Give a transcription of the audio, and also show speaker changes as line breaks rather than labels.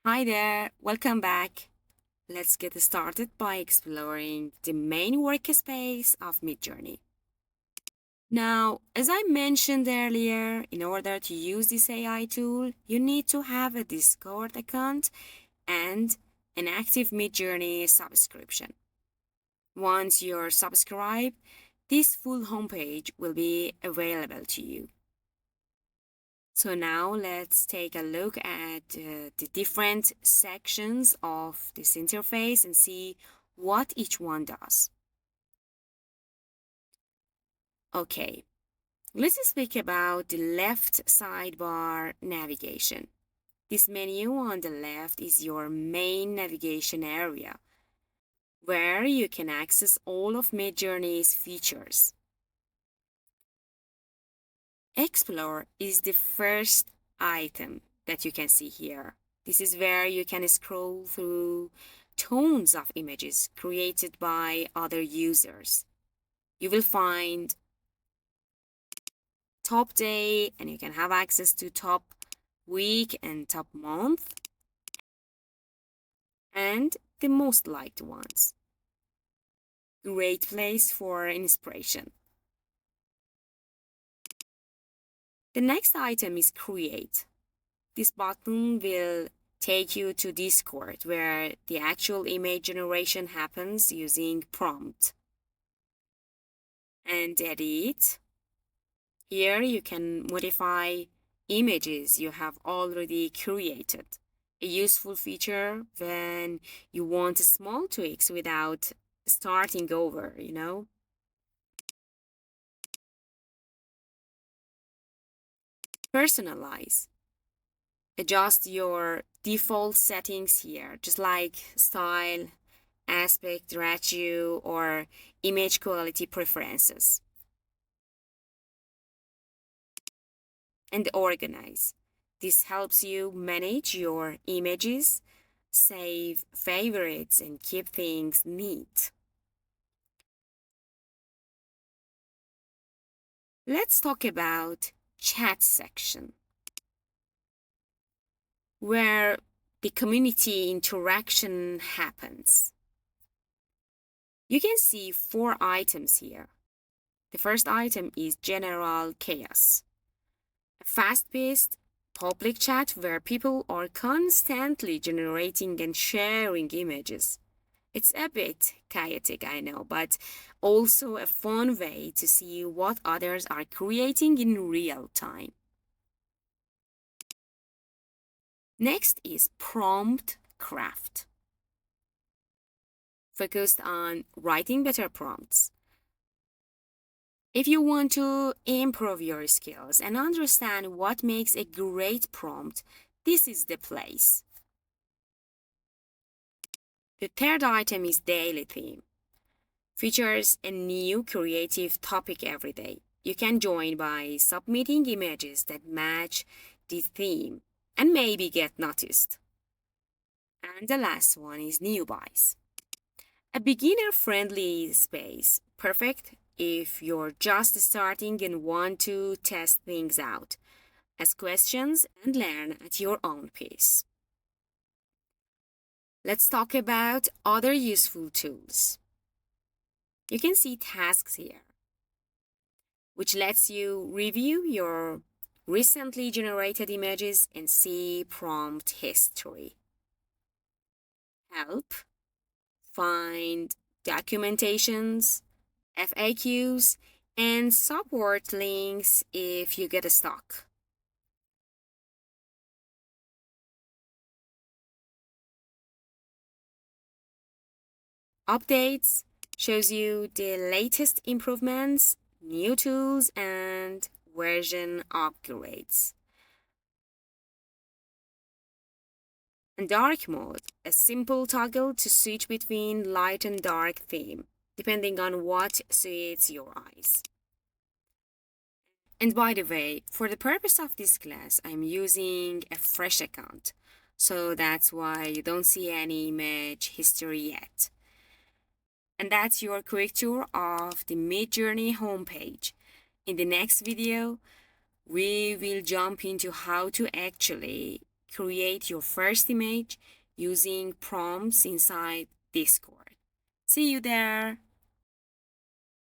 Hi there, welcome back. Let's get started by exploring the main workspace of Midjourney. Now, as I mentioned earlier, in order to use this AI tool, you need to have a Discord account and an active Midjourney subscription. Once you're subscribed, this full homepage will be available to you. So now let's take a look at the different sections of this interface and see what each one does. Okay, let's speak about the left sidebar navigation. This menu on the left is your main navigation area, where you can access all of Midjourney's features. Explore is the first item that you can see here. This is where you can scroll through tons of images created by other users. You will find top day, and you can have access to top week and top month, and the most liked ones. Great place for inspiration. The next item is create. This button will take you to Discord, where the actual image generation happens using prompt. And edit. Here you can modify images you have already created. A useful feature when you want small tweaks without starting over, Personalize. Adjust your default settings here, just like style, aspect ratio, or image quality preferences. And organize. This helps you manage your images, save favorites, and keep things neat. Let's talk about chat section, where the community interaction happens. You can see 4 items here. The first item is general chaos, a fast-paced public chat where people are constantly generating and sharing images. It's a bit chaotic, I know, but also a fun way to see what others are creating in real time. Next is prompt craft, focused on writing better prompts. If you want to improve your skills and understand what makes a great prompt, this is the place. The third item is daily theme. Features a new creative topic every day. You can join by submitting images that match the theme and maybe get noticed. And the last one is new buys. A beginner-friendly space, perfect if you're just starting and want to test things out. Ask questions and learn at your own pace. Let's talk about other useful tools. You can see tasks here, which lets you review your recently generated images and see prompt history. Help, find documentations, FAQs, and support links if you get stuck. Updates shows you the latest improvements, new tools, and version upgrades. And dark mode, a simple toggle to switch between light and dark theme, depending on what suits your eyes. And by the way, for the purpose of this class, I'm using a fresh account. So that's why you don't see any image history yet. And that's your quick tour of the Midjourney homepage. In the next video, we will jump into how to actually create your first image using prompts inside Discord. See you there!